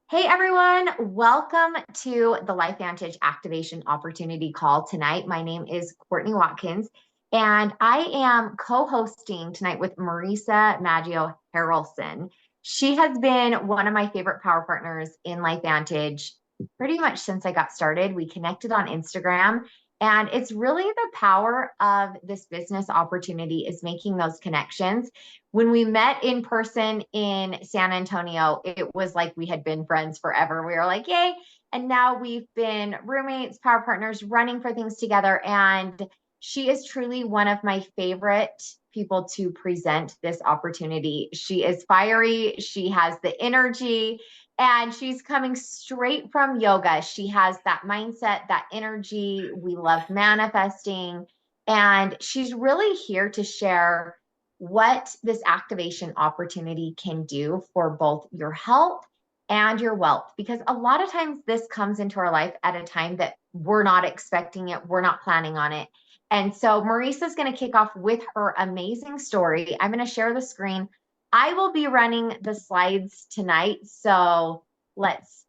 Hey everyone, welcome to the LifeVantage Activation Opportunity call tonight. My name is Courtney Watkins, and I am co-hosting tonight with Marisa Maggio-Harelson. She has been one of my favorite power partners in LifeVantage pretty much since I got started. We connected on Instagram, and it's really the power of this business opportunity is making those connections. When we met in person in San Antonio, it was like we had been friends forever. We were like, yay. And now we've been roommates, power partners, running for things together. And she is truly one of my favorite people to present this opportunity. She is fiery, she has the energy, and she's coming straight from yoga. She has that mindset, that energy. We love manifesting. And she's really here to share what this activation opportunity can do for both your health and your wealth. Because a lot of times this comes into our life at a time that we're not expecting it, we're not planning on it. And so Marisa's going to kick off with her amazing story. I'm going to share the screen. I will be running the slides tonight. So let's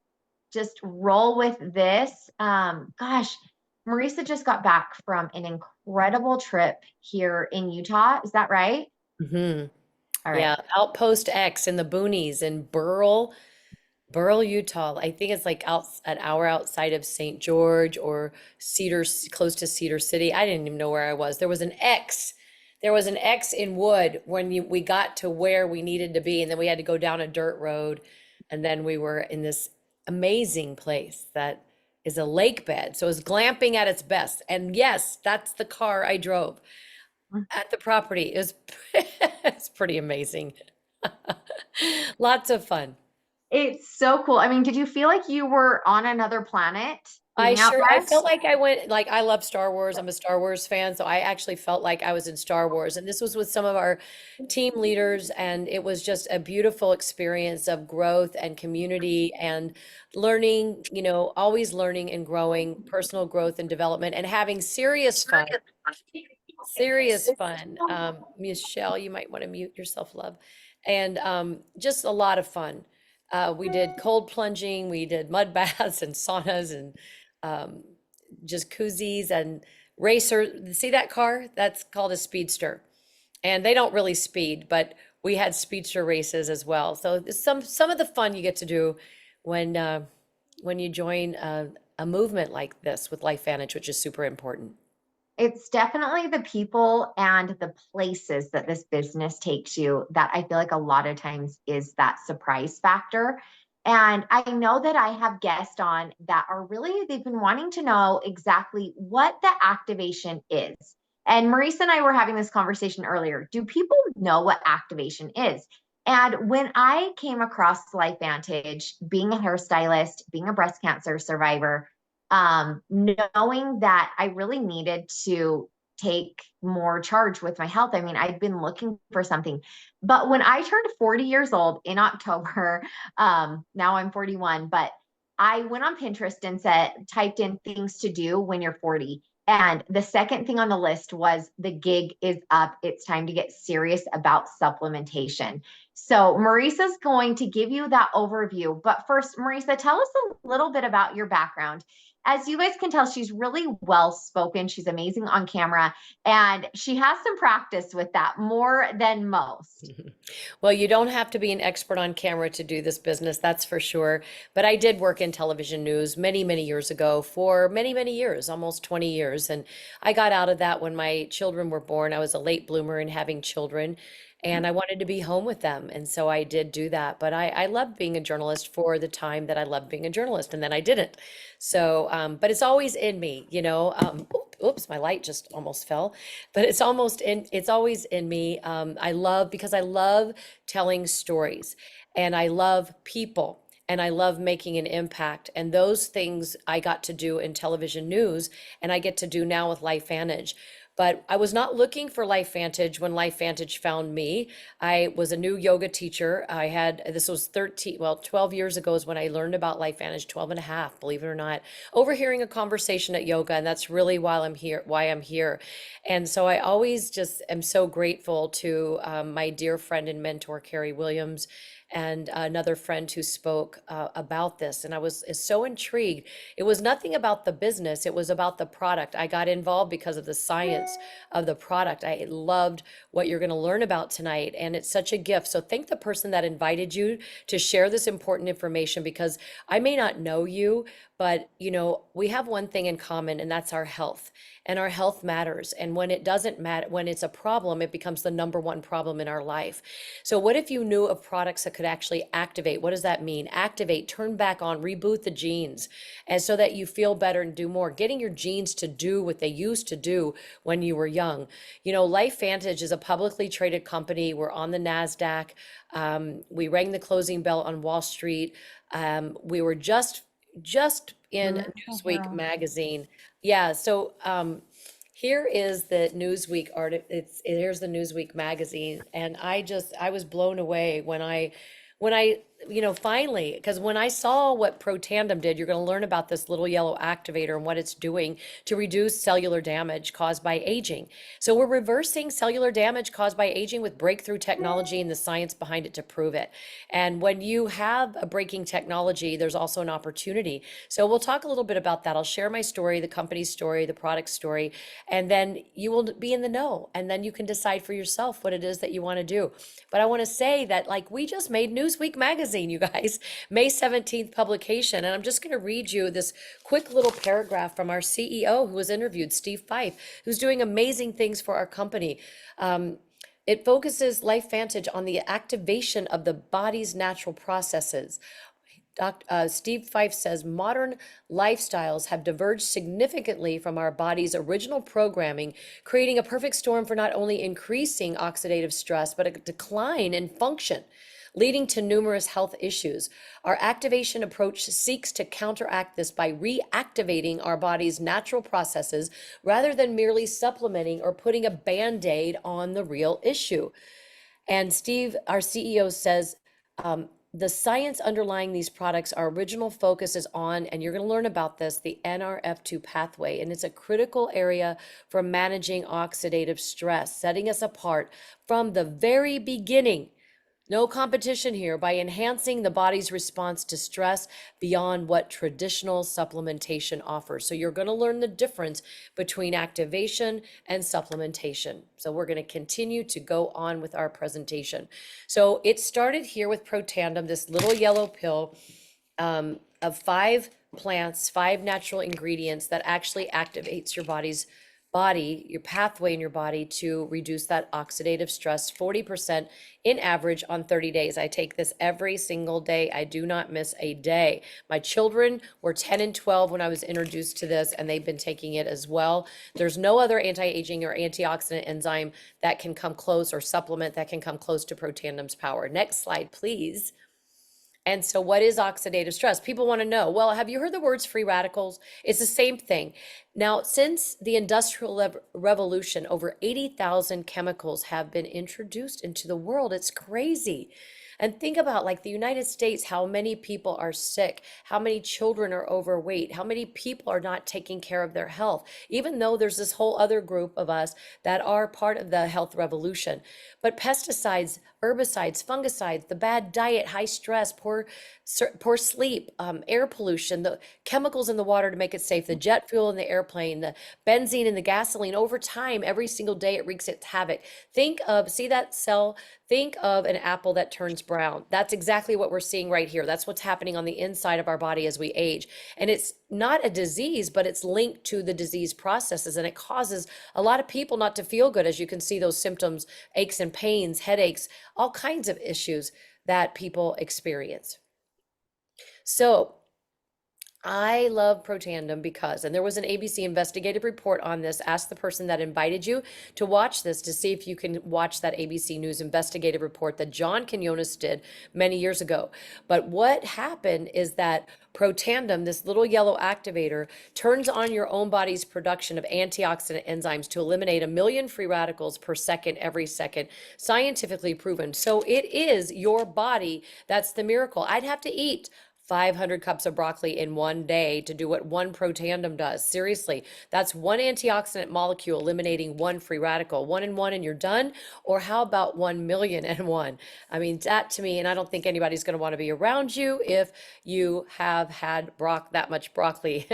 just roll with this. Marisa just got back from an incredible trip here in Utah. Is that right? hmm All right. Yeah, Outpost X in the boonies in Burl, Utah. I think it's like an hour outside of St. George or close to Cedar City. I didn't even know where I was. There was an X. There was an X in wood when we got to where we needed to be, and then we had to go down a dirt road, and then we were in this amazing place that is a lake bed. So it's glamping at its best. And yes, that's the car I drove at the property. It was it's pretty amazing. Lots of fun. It's so cool. I mean, did you feel like you were on another planet being out I there? felt like I went, like, I love Star Wars. I'm a Star Wars fan, so I actually felt like I was in Star Wars. And this was with some of our team leaders, and it was just a beautiful experience of growth and community and learning, always learning and growing, personal growth and development, and having serious fun. Serious fun. Michelle, you might want to mute yourself, love. And just a lot of fun. We did cold plunging, we did mud baths and saunas and um, jacuzzis and racer. See that car? That's called a speedster. And they don't really speed, but we had speedster races as well. So some of the fun you get to do when uh, when you join a movement like this with LifeVantage, which is super important. It's definitely the people and the places that this business takes you that I feel like a lot of times is that surprise factor. And I know that I have guests on that are really, they've been wanting to know exactly what the activation is. And Marisa and I were having this conversation earlier. Do people know what activation is? And when I came across LifeVantage, being a hairstylist, being a breast cancer survivor, knowing that I really needed to take more charge with my health. I mean, I'd been looking for something, but when I turned 40 years old in October, now I'm 41, but I went on Pinterest and typed in things to do when you're 40. And the second thing on the list was the gig is up. It's time to get serious about supplementation. So Marisa's going to give you that overview. But first, Marisa, tell us a little bit about your background. As you guys can tell, she's really well spoken. She's amazing on camera, and she has some practice with that more than most. Well, you don't have to be an expert on camera to do this business, that's for sure. But I did work in television news many, many years ago for many, many years, almost 20 years. And I got out of that when my children were born. I was a late bloomer in having children, and I wanted to be home with them. And so I did do that. But I loved being a journalist for the time that I loved being a journalist, and then I didn't. So, but it's always in me, oops, my light just almost fell, but it's always in me. Because I love telling stories, and I love people, and I love making an impact. And those things I got to do in television news, and I get to do now with LifeVantage. But I was not looking for LifeVantage when LifeVantage found me. I was a new yoga teacher. This was 12 years ago is when I learned about LifeVantage, 12 and a half, believe it or not, overhearing a conversation at yoga. And that's really why I'm here. And so I always just am so grateful to my dear friend and mentor, Carrie Williams, and another friend who spoke about this. And I was so intrigued. It was nothing about the business, it was about the product. I got involved because of the science of the product. I loved what you're going to learn about tonight, and it's such a gift. So thank the person that invited you to share this important information, because I may not know you, but we have one thing in common, and that's our health. And our health matters. And when it doesn't matter, when it's a problem, it becomes the number one problem in our life. So what if you knew of products that could actually activate? What does that mean? Activate, turn back on, reboot the genes, and so that you feel better and do more, getting your genes to do what they used to do when you were young. LifeVantage is a publicly traded company. We're on the NASDAQ. We rang the closing bell on Wall Street. We were just in Newsweek magazine. Yeah, so here is the Newsweek here's the Newsweek magazine, and I was blown away when I finally, because when I saw what Protandim did, you're going to learn about this little yellow activator and what it's doing to reduce cellular damage caused by aging. So we're reversing cellular damage caused by aging with breakthrough technology and the science behind it to prove it. And when you have a breaking technology, there's also an opportunity. So we'll talk a little bit about that. I'll share my story, the company's story, the product story, and then you will be in the know. And then you can decide for yourself what it is that you want to do. But I want to say that, like, we just made Newsweek magazine, you guys, May 17th publication. And I'm just going to read you this quick little paragraph from our CEO who was interviewed, Steve Fife, who's doing amazing things for our company. It focuses LifeVantage on the activation of the body's natural processes. Steve Fife says modern lifestyles have diverged significantly from our body's original programming, creating a perfect storm for not only increasing oxidative stress, but a decline in function, leading to numerous health issues. Our activation approach seeks to counteract this by reactivating our body's natural processes rather than merely supplementing or putting a Band-Aid on the real issue. And Steve, our CEO, says, the science underlying these products, our original focus is on, and you're going to learn about this, the NRF2 pathway. And it's a critical area for managing oxidative stress, setting us apart from the very beginning. No competition here, by enhancing the body's response to stress beyond what traditional supplementation offers. So you're going to learn the difference between activation and supplementation. So we're going to continue to go on with our presentation. So it started here with Protandim, this little yellow pill of 5 plants, 5 natural ingredients that actually activates your your pathway in your body to reduce that oxidative stress 40% in average on 30 days. I take this every single day. I do not miss a day. My children were 10 and 12 when I was introduced to this, and they've been taking it as well. There's no other anti-aging or antioxidant enzyme that can come close, or supplement that can come close to Protandim's power. Next slide, please. And so what is oxidative stress? People want to know, well, have you heard the words free radicals? It's the same thing. Now, since the Industrial Revolution, over 80,000 chemicals have been introduced into the world. It's crazy. And think about, like, the United States, how many people are sick, how many children are overweight, how many people are not taking care of their health, even though there's this whole other group of us that are part of the health revolution. But pesticides, herbicides, fungicides, the bad diet, high stress, poor sleep, air pollution, the chemicals in the water to make it safe, the jet fuel in the airplane, the benzene in the gasoline, over time, every single day, it wreaks its havoc. See that cell? Think of an apple that turns brown. That's exactly what we're seeing right here. That's what's happening on the inside of our body as we age. And it's not a disease, but it's linked to the disease processes. And it causes a lot of people not to feel good. As you can see, those symptoms, aches and pains, headaches, all kinds of issues that people experience. So I love Protandim because, and there was an ABC investigative report on this. Ask the person that invited you to watch this to see if you can watch that ABC News investigative report that John Quinones did many years ago. But what happened is that Protandim, this little yellow activator, turns on your own body's production of antioxidant enzymes to eliminate 1 million free radicals per second, every second, scientifically proven. So it is your body that's the miracle. I'd have to eat 500 cups of broccoli in one day to do what one protandem does. Seriously, that's one antioxidant molecule eliminating one free radical. One and one and you're done. Or how about 1,000,000 and one? I mean, that to me, and I don't think anybody's going to want to be around you if you have had that much broccoli.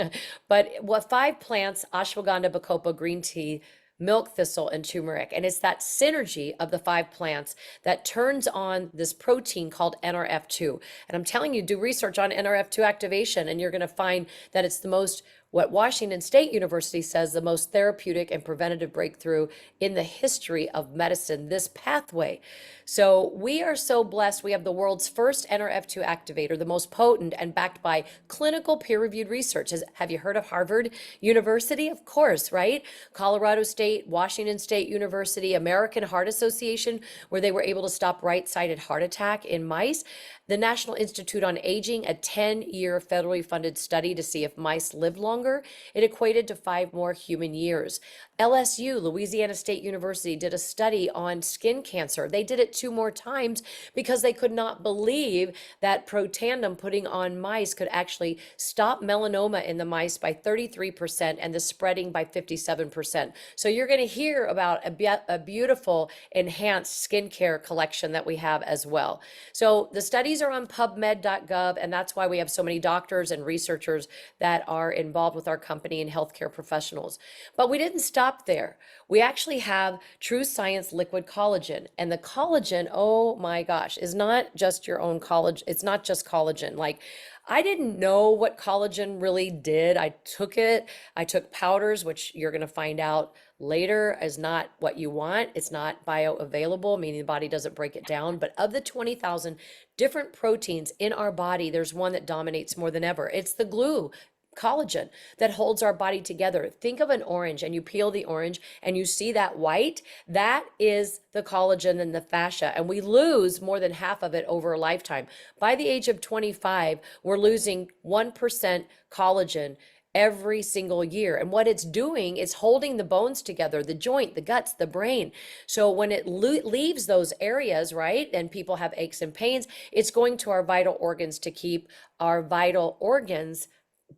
But what 5 plants, ashwagandha, bacopa, green tea, milk thistle, and turmeric. And it's that synergy of the 5 plants that turns on this protein called NRF2. And I'm telling you, do research on NRF2 activation, and you're going to find that it's the most, what Washington State University says, the most therapeutic and preventative breakthrough in the history of medicine, this pathway. So we are so blessed. We have the world's first NRF2 activator, the most potent and backed by clinical peer-reviewed research. Have you heard of Harvard University? Of course, right? Colorado State, Washington State University, American Heart Association, where they were able to stop right-sided heart attack in mice. The National Institute on Aging, a 10-year federally funded study to see if mice lived longer. It equated to 5 more human years. LSU, Louisiana State University, did a study on skin cancer. They did it 2 more times because they could not believe that protandem putting on mice could actually stop melanoma in the mice by 33% and the spreading by 57%. So you're going to hear about a beautiful enhanced skincare collection that we have as well. So the studies are on pubmed.gov, and that's why we have so many doctors and researchers that are involved with our company and healthcare professionals. But we didn't stop there. We actually have True Science liquid collagen, and the collagen, oh my gosh, is not just your own collagen. It's not just collagen. Like, I didn't know what collagen really did. I took it. I took powders, which you're going to find out later is not what you want. It's not bioavailable, meaning the body doesn't break it down. But of the 20,000 different proteins in our body, there's one that dominates more than ever. It's the glue, collagen, that holds our body together. Think of an orange, and you peel the orange and you see that white. That is the collagen and the fascia, and we lose more than half of it over a lifetime. By the age of 25, we're losing 1% collagen every single year. And what it's doing is holding the bones together, the joint, the guts, the brain. So when it leaves those areas, right, and people have aches and pains, it's going to our vital organs to keep our vital organs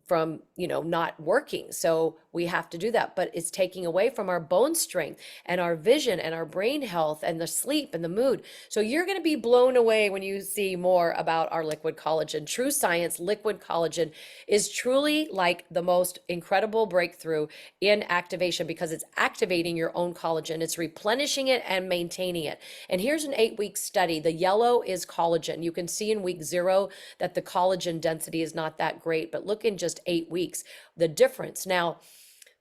from, not working. So we have to do that, but it's taking away from our bone strength and our vision and our brain health and the sleep and the mood. So you're going to be blown away when you see more about our liquid collagen. True Science liquid collagen is truly like the most incredible breakthrough in activation because it's activating your own collagen. It's replenishing it and maintaining it. And here's an 8-week study. The yellow is collagen. You can see in week 0 that the collagen density is not that great, but look in just 8 weeks, the difference. Now,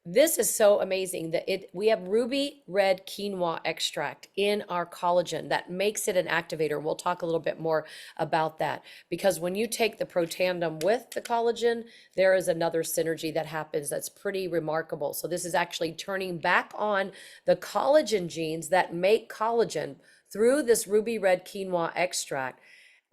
this is so amazing that we have ruby red quinoa extract in our collagen that makes it an activator. We'll talk a little bit more about that because when you take the protandem with the collagen, there is another synergy that happens that's pretty remarkable. So this is actually turning back on the collagen genes that make collagen through this ruby red quinoa extract,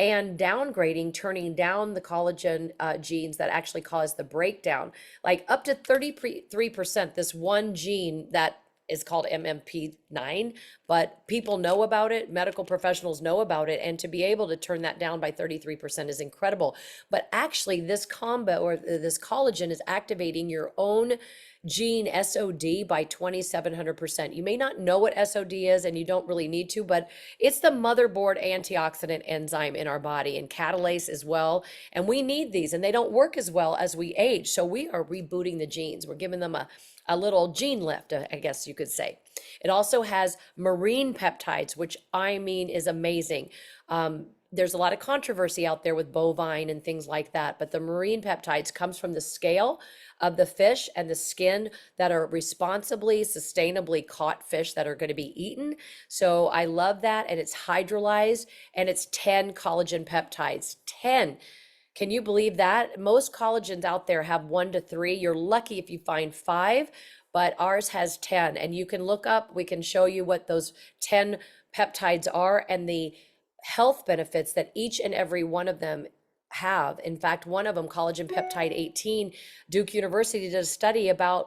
and downgrading, turning down the collagen genes that actually cause the breakdown, like up to 33%. This one gene that is called MMP9, but people know about it, medical professionals know about it, and to be able to turn that down by 33% is incredible. But actually this combo or this collagen is activating your own gene SOD by 2,700%. You may not know what SOD is and you don't really need to, but it's the motherboard antioxidant enzyme in our body and catalase as well. And we need these and they don't work as well as we age. So we are rebooting the genes. We're giving them a little gene lift, I guess you could say. It also has marine peptides, which I mean is amazing. There's a lot of controversy out there with bovine and things like that, but the marine peptides comes from the scale of the fish and the skin that are responsibly, sustainably caught fish that are going to be eaten. So I love that. And it's hydrolyzed and it's 10 collagen peptides, 10. Can you believe that? Most collagens out there have 1 to 3. You're lucky if you find 5, but ours has 10. And you can look up, we can show you what those 10 peptides are and the health benefits that each and every one of them have. In fact, one of them, collagen peptide 18, Duke University did a study about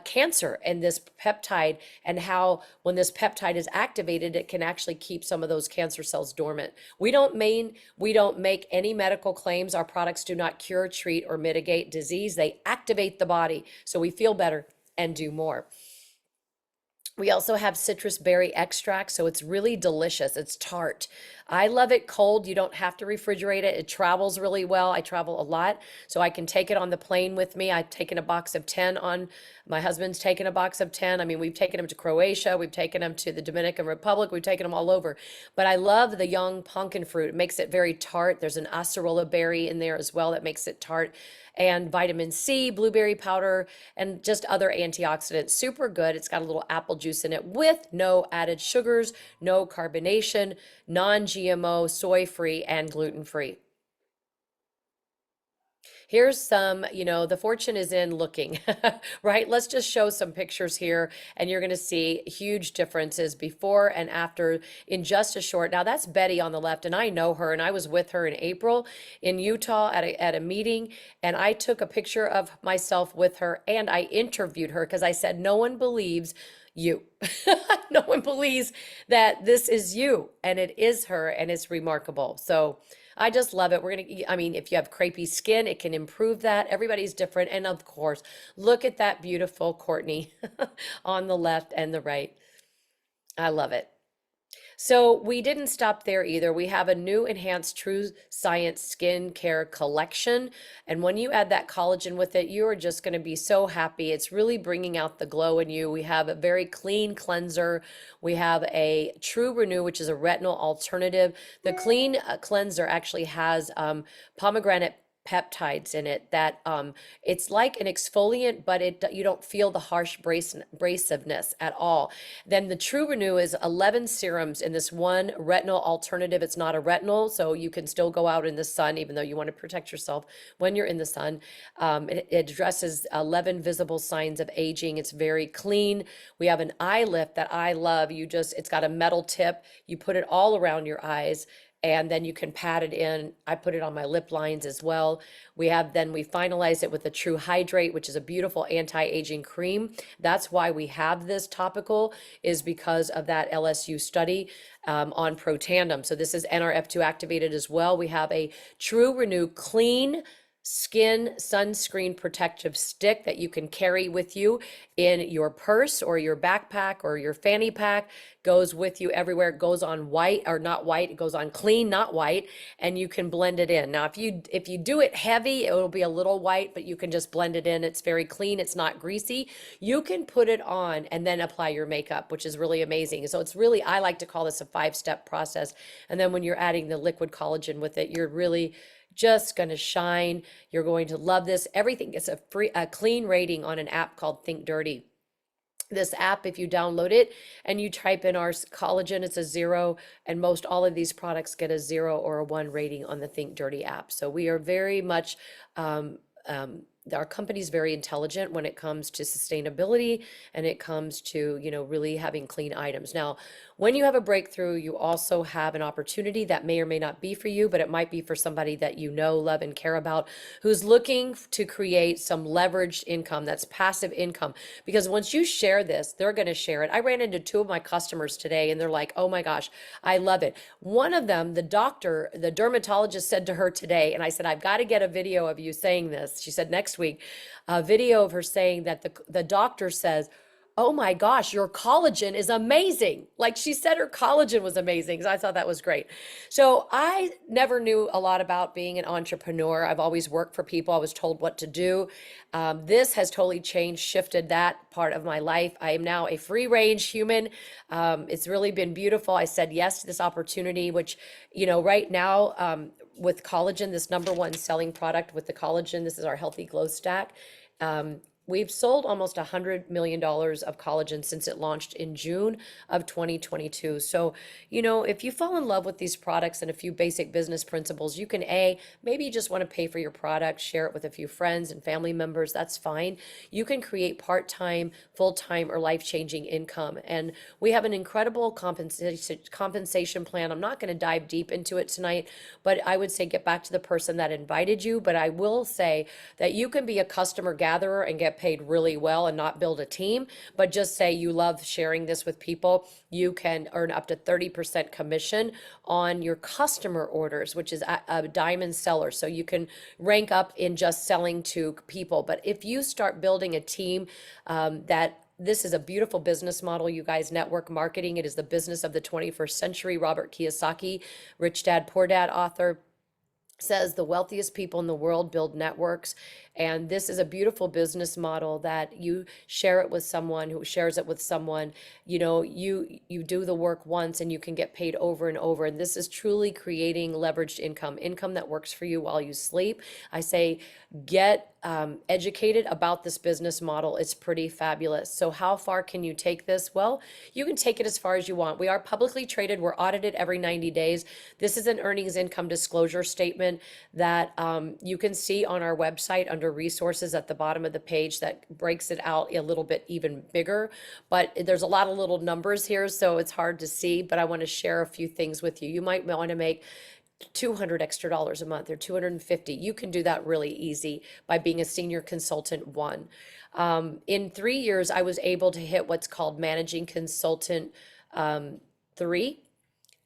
cancer and this peptide, and how when this peptide is activated, it can actually keep some of those cancer cells dormant. We don't make any medical claims. Our products do not cure, treat, or mitigate disease. They activate the body so we feel better and do more. We also have citrus berry extract, so it's really delicious. It's tart. I love it cold. You don't have to refrigerate it. It travels really well. I travel a lot, so I can take it on the plane with me. I've taken a box of 10 on, my husband's taken a box of 10. I mean, we've taken them to Croatia, we've taken them to the Dominican Republic, we've taken them all over. But I love the young pumpkin fruit. It makes it very tart. There's an acerola berry in there as well that makes it tart, and vitamin C, blueberry powder, and just other antioxidants. Super good. It's got a little apple juice in it with no added sugars, no carbonation, non-GMO, soy-free, and gluten-free. Here's some, the fortune is in looking, right? Let's just show some pictures here, and you're going to see huge differences before and after in just a short. Now that's Betty on the left, and I know her, and I was with her in April in Utah at a meeting, and I took a picture of myself with her, and I interviewed her because I said, no one believes you. No one believes that this is you, and it is her, and it's remarkable. So I just love it. I mean, if you have crepey skin, it can improve that. Everybody's different. And of course, look at that beautiful Courtney on the left and the right. I love it. So we didn't stop there either. We have a new enhanced True Science skincare collection. And when you add that collagen with it, you are just going to be so happy. It's really bringing out the glow in you. We have a very clean cleanser. We have a True Renew, which is a retinol alternative. The clean cleanser actually has pomegranate peptides in it that it's like an exfoliant, but you don't feel the harsh abrasiveness at all. Then the True Renew is 11 serums in this one retinol alternative. It's not a retinol, so you can still go out in the sun, even though you want to protect yourself when you're in the sun. It addresses 11 visible signs of aging. It's very clean. We have an eye lift that I love. It's got a metal tip. You put it all around your eyes, and then you can pat it in. I put it on my lip lines as well. We finalize it with the True Hydrate, which is a beautiful anti-aging cream. That's why we have this topical, is because of that LSU study on Protandim. So this is NRF2 activated as well. We have a True Renew Clean Skin Sunscreen Protective Stick that you can carry with you in your purse or your backpack or your fanny pack. Goes with you everywhere. It goes on white, or not white, it goes on clean, not white, and you can blend it in. Now, if you do it heavy, it will be a little white, but you can just blend it in. It's very clean. It's not greasy. You can put it on and then apply your makeup, which is really amazing. So it's really, I like to call this a 5-step process. And then when you're adding the liquid collagen with it, you're really just going to shine. You're going to love this. Everything gets a clean rating on an app called Think Dirty. This app, if you download it and you type in our collagen, it's a 0, and most all of these products get a 0 or a 1 rating on the Think Dirty app. So we are very much our company's very intelligent when it comes to sustainability, and it comes to, really having clean items. Now, when you have a breakthrough, you also have an opportunity that may or may not be for you, but it might be for somebody that you know, love, and care about, who's looking to create some leveraged income. That's passive income. Because once you share this, they're going to share it. I ran into 2 of my customers today, and they're like, oh my gosh, I love it. One of them, the dermatologist said to her today, and I said, I've got to get a video of you saying this. She said, next week, a video of her saying that the doctor says, oh my gosh, your collagen is amazing. Like, she said her collagen was amazing. So I thought that was great. So I never knew a lot about being an entrepreneur. I've always worked for people. I was told what to do. This has totally changed, shifted that part of my life. I am now a free range human. It's really been beautiful. I said yes to this opportunity, which, right now, with collagen, this #1 selling product with the collagen, this is our Healthy Glow Stack. We've sold almost $100 million of collagen since it launched in June of 2022. So, if you fall in love with these products and a few basic business principles, you can maybe you just want to pay for your product, share it with a few friends and family members. That's fine. You can create part-time, full-time, or life-changing income. And we have an incredible compensation plan. I'm not going to dive deep into it tonight, but I would say get back to the person that invited you. But I will say that you can be a customer gatherer and get get paid really well and not build a team, but just say you love sharing this with people, you can earn up to 30% commission on your customer orders, which is a diamond seller. So you can rank up in just selling to people. But if you start building a team that this is a beautiful business model, you guys. Network marketing, it is the business of the 21st century. Robert Kiyosaki, Rich Dad, Poor Dad author, says the wealthiest people in the world build networks. And this is a beautiful business model that you share it with someone who shares it with someone. You do the work once and you can get paid over and over. And this is truly creating leveraged income that works for you while you sleep. I say get educated about this business model. It's pretty fabulous. So how far can you take this? Well, you can take it as far as you want. We are publicly traded. We're audited every 90 days. This is an earnings income disclosure statement that you can see on our website under resources at the bottom of the page that breaks it out a little bit even bigger. But there's a lot of little numbers here, so it's hard to see, but I want to share a few things with you. You might want to make $200 extra a month or 250. You can do that really easy by being a senior consultant one. In 3 years, I was able to hit what's called managing consultant 3.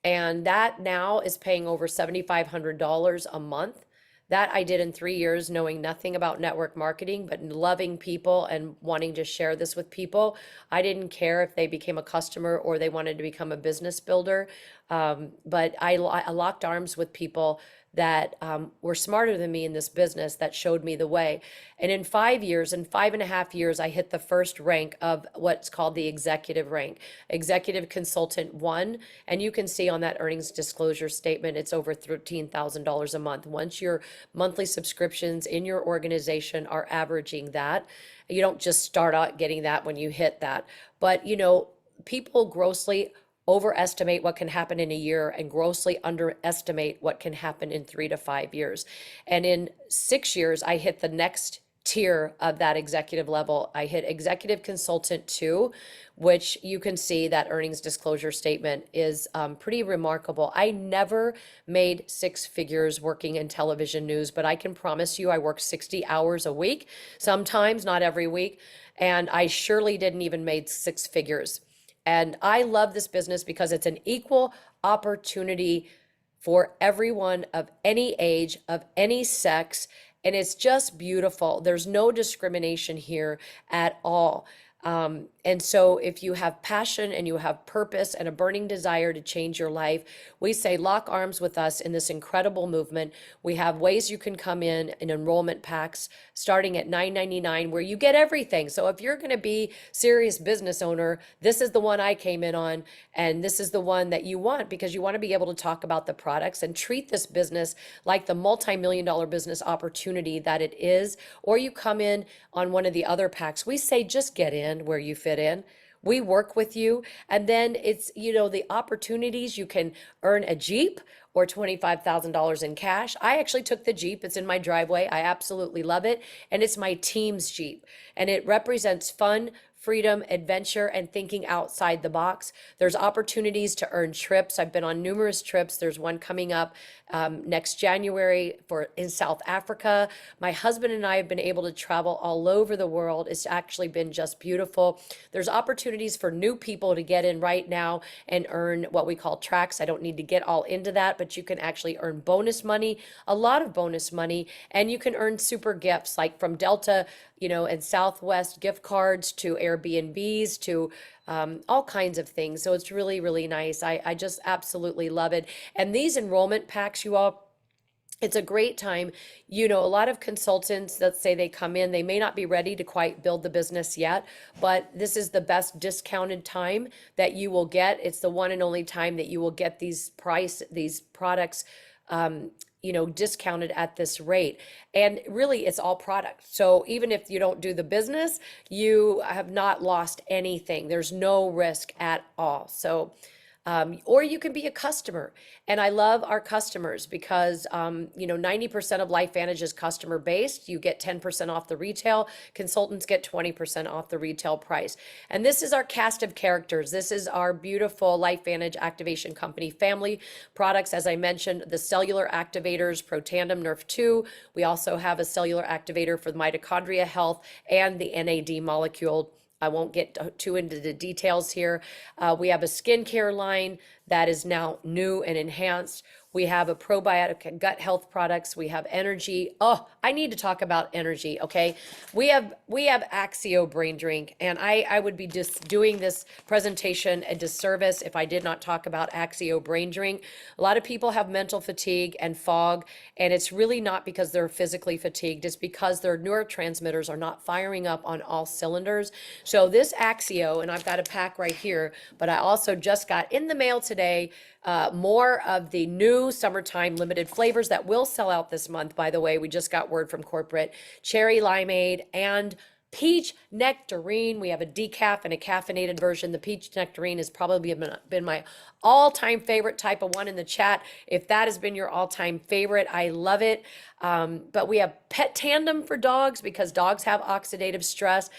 And that now is paying over $7,500 a month. That I did in 3 years, knowing nothing about network marketing, but loving people and wanting to share this with people. I didn't care if they became a customer or they wanted to become a business builder. But I locked arms with people that were smarter than me in this business that showed me the way. And in 5 years, in 5.5 years, I hit the first rank of what's called the executive rank, executive consultant 1. And you can see on that earnings disclosure statement, it's over $13,000 a month. Once your monthly subscriptions in your organization are averaging that, you don't just start out getting that when you hit that. But, people grossly overestimate what can happen in a year and grossly underestimate what can happen in 3 to 5 years. And in 6 years, I hit the next tier of that executive level. I hit executive consultant 2, which you can see that earnings disclosure statement is pretty remarkable. I never made 6 figures working in television news, but I can promise you I work 60 hours a week, sometimes not every week. And I surely didn't even make 6 figures. And I love this business because it's an equal opportunity for everyone of any age, of any sex, and it's just beautiful. There's no discrimination here at all. And so if you have passion and you have purpose and a burning desire to change your life, we say lock arms with us in this incredible movement. We have ways you can come in enrollment packs starting at $9.99 where you get everything. So if you're going to be serious business owner, this is the one I came in on, and this is the one that you want because you want to be able to talk about the products and treat this business like the multi-million-dollar business opportunity that it is. Or you come in on one of the other packs. We say just get in where you fit in. We work with you. And then it's, the opportunities. You can earn a Jeep or $25,000 in cash. I actually took the Jeep. It's in my driveway. I absolutely love it. And it's my team's Jeep. And it represents fun, freedom, adventure, and thinking outside the box. There's opportunities to earn trips. I've been on numerous trips. There's one coming up next January in South Africa. My husband and I have been able to travel all over the world. It's actually been just beautiful. There's opportunities for new people to get in right now and earn what we call tracks. I don't need to get all into that, but you can actually earn bonus money, a lot of bonus money, and you can earn super gifts like from Delta, and Southwest gift cards to Airbnbs to all kinds of things. So it's really, really nice. I just absolutely love it. And these enrollment packs, you all, it's a great time. A lot of consultants that say they come in, they may not be ready to quite build the business yet, but this is the best discounted time that you will get. It's the one and only time that you will get these products discounted at this rate. And really, it's all product. So even if you don't do the business, you have not lost anything. There's no risk at all. So Or you can be a customer. And I love our customers because, 90% of LifeVantage is customer based. You get 10% off the retail. Consultants get 20% off the retail price. And this is our cast of characters. This is our beautiful LifeVantage Activation Company family products. As I mentioned, the cellular activators, Protandim Nerf 2. We also have a cellular activator for the mitochondria health and the NAD molecule. I won't get too into the details here. We have a skincare line that is now new and enhanced. We have a probiotic gut health products. We have energy. Oh, I need to talk about energy. Okay. We have Axio brain drink, and I would be just doing this presentation a disservice if I did not talk about Axio brain drink. A lot of people have mental fatigue and fog, and it's really not because they're physically fatigued. It's because their neurotransmitters are not firing up on all cylinders. So this Axio, and I've got a pack right here, but I also just got in the mail today more of the new summertime limited flavors that will sell out this month. By the way, we just got word from corporate: cherry limeade and peach nectarine. We have a decaf and a caffeinated version. The peach nectarine has probably been my all-time favorite. Type of one in the chat if that has been your all-time favorite. I love it. But we have pet tandem for dogs because dogs have oxidative stress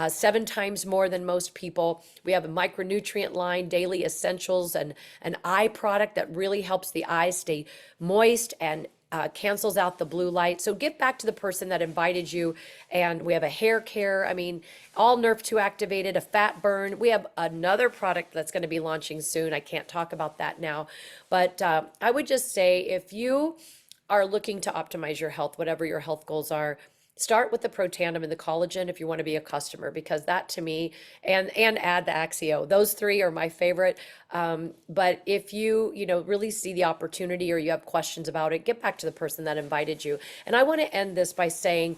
7 times more than most people. We have a micronutrient line, daily essentials, and an eye product that really helps the eyes stay moist and cancels out the blue light. So get back to the person that invited you. And we have a hair care. I mean, all Nerf 2 activated, a fat burn. We have another product that's going to be launching soon. I can't talk about that now. But I would just say, if you are looking to optimize your health, whatever your health goals are, start with the Protandim and the collagen if you want to be a customer, because that to me, and add the Axio. Those 3 are my favorite. But if you really see the opportunity or you have questions about it, get back to the person that invited you. And I want to end this by saying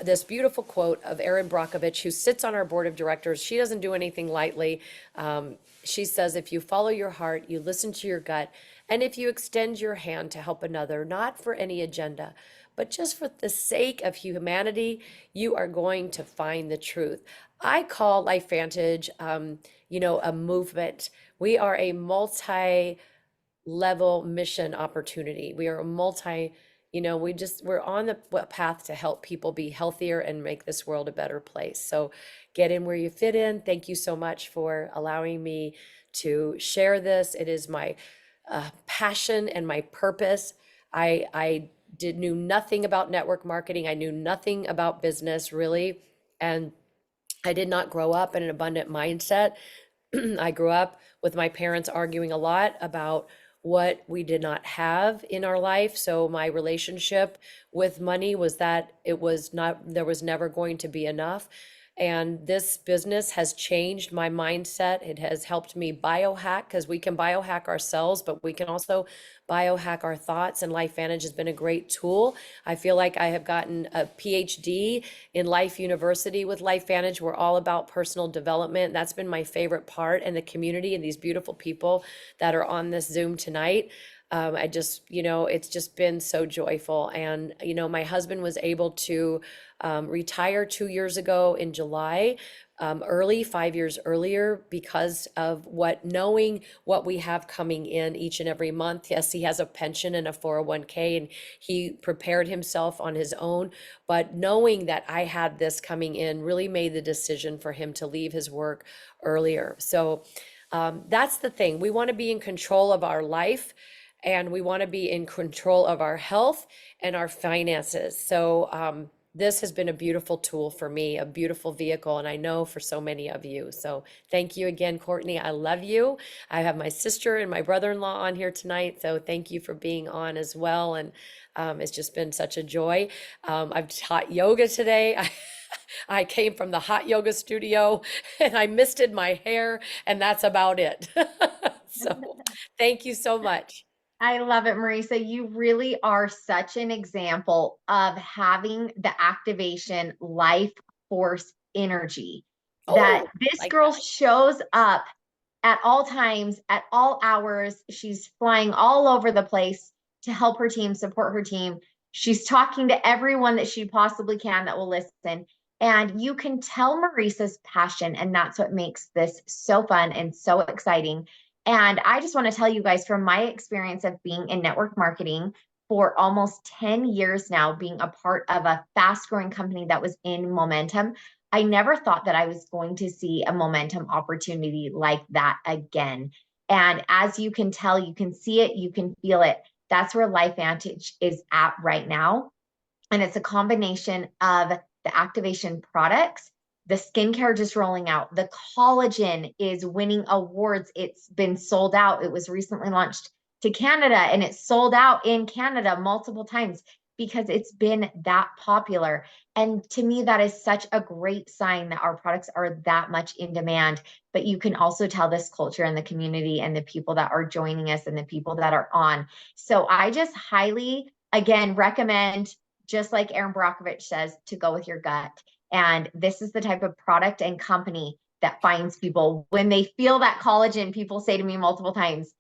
this beautiful quote of Erin Brockovich, who sits on our board of directors. She doesn't do anything lightly. She says, if you follow your heart, you listen to your gut, and if you extend your hand to help another, not for any agenda, but just for the sake of humanity, you are going to find the truth. I call LifeVantage, a movement. We are a multi-level mission opportunity. We are a we're on the path to help people be healthier and make this world a better place. So get in where you fit in. Thank you so much for allowing me to share this. It is my passion and my purpose. I knew nothing about network marketing. I knew nothing about business really. And I did not grow up in an abundant mindset. I grew up with my parents arguing a lot about what we did not have in our life. So my relationship with money was that there was never going to be enough. And this business has changed my mindset. It has helped me biohack, because we can biohack ourselves, but we can also biohack our thoughts. And LifeVantage has been a great tool. I feel like I have gotten a PhD in Life University with LifeVantage. We're all about personal development. That's been my favorite part, and the community and these beautiful people that are on this Zoom tonight. It's just been so joyful. And, my husband was able to retire 2 years ago in July, 5 years earlier, because of knowing what we have coming in each and every month. Yes, he has a pension and a 401k, and he prepared himself on his own. But knowing that I had this coming in really made the decision for him to leave his work earlier. So that's the thing. We want to be in control of our life, and we want to be in control of our health and our finances. So this has been a beautiful tool for me, a beautiful vehicle, and I know for so many of you. So thank you again, Courtney. I love you. I have my sister and my brother-in-law on here tonight, so thank you for being on as well. And it's just been such a joy. I've taught yoga today. I came from the hot yoga studio and I misted my hair, and that's about it. So thank you so much. I love it, Marisa. You really are such an example of having the activation life force energy that this girl shows up at all times, at all hours. She's flying all over the place to help her team, support her team. She's talking to everyone that she possibly can that will listen. And you can tell Marisa's passion, and that's what makes this so fun and so exciting. And I just want to tell you guys from my experience of being in network marketing for almost 10 years now, being a part of a fast growing company that was in momentum, I never thought that I was going to see a momentum opportunity like that again. And as you can tell, you can see it, you can feel it. That's where LifeVantage is at right now. And it's a combination of the activation products, the skincare just rolling out, the collagen is winning awards. It's been sold out. It was recently launched to Canada and it's sold out in Canada multiple times because it's been that popular. And to me, that is such a great sign that our products are that much in demand. But you can also tell this culture and the community and the people that are joining us and the people that are on. So I just highly, again, recommend, just like Aaron Brockovich says, to go with your gut. And this is the type of product and company that finds people when they feel that collagen. People say to me multiple times,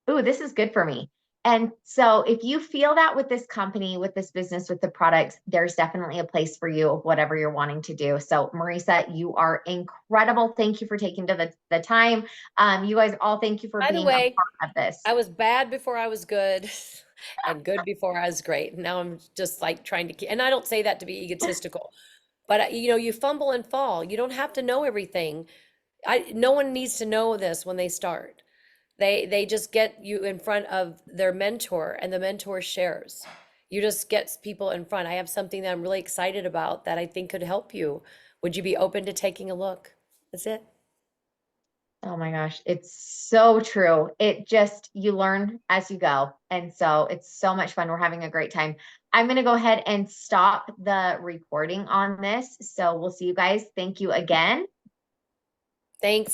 "Ooh, this is good for me." And so if you feel that with this company, with this business, with the products, there's definitely a place for you of whatever you're wanting to do. So Marisa, you are incredible. Thank you for taking the time. You guys all, thank you for By the being a way, part of this. I was bad before I was good and good before I was great. Now I'm just like trying to keep, and I don't say that to be egotistical, but you fumble and fall. You don't have to know everything. No one needs to know this when they start. They just get you in front of their mentor and the mentor shares. You just get people in front. I have something that I'm really excited about that I think could help you. Would you be open to taking a look? That's it. Oh my gosh, it's so true. It just, you learn as you go. And so it's so much fun. We're having a great time. I'm going to go ahead and stop the recording on this. So we'll see you guys. Thank you again. Thanks.